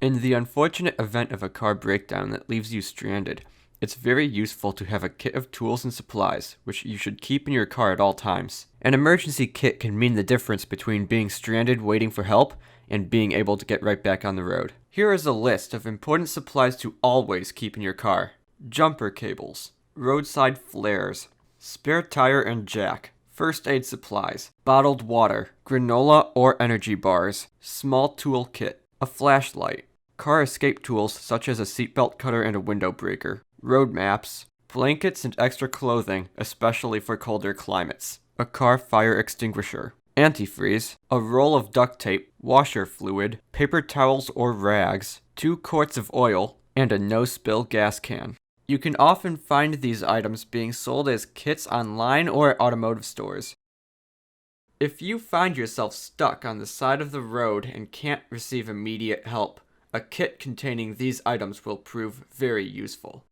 In the unfortunate event of a car breakdown that leaves you stranded, it's very useful to have a kit of tools and supplies, which you should keep in your car at all times. An emergency kit can mean the difference between being stranded waiting for help and being able to get right back on the road. Here is a list of important supplies to always keep in your car. Jumper cables, roadside flares, spare tire and jack, first aid supplies, bottled water, granola or energy bars, small tool kit, a flashlight, car escape tools such as a seatbelt cutter and a window breaker, road maps, blankets and extra clothing, especially for colder climates, a car fire extinguisher, antifreeze, a roll of duct tape, washer fluid, paper towels or rags, 2 quarts of oil, and a no-spill gas can. You can often find these items being sold as kits online or at automotive stores. If you find yourself stuck on the side of the road and can't receive immediate help, a kit containing these items will prove very useful.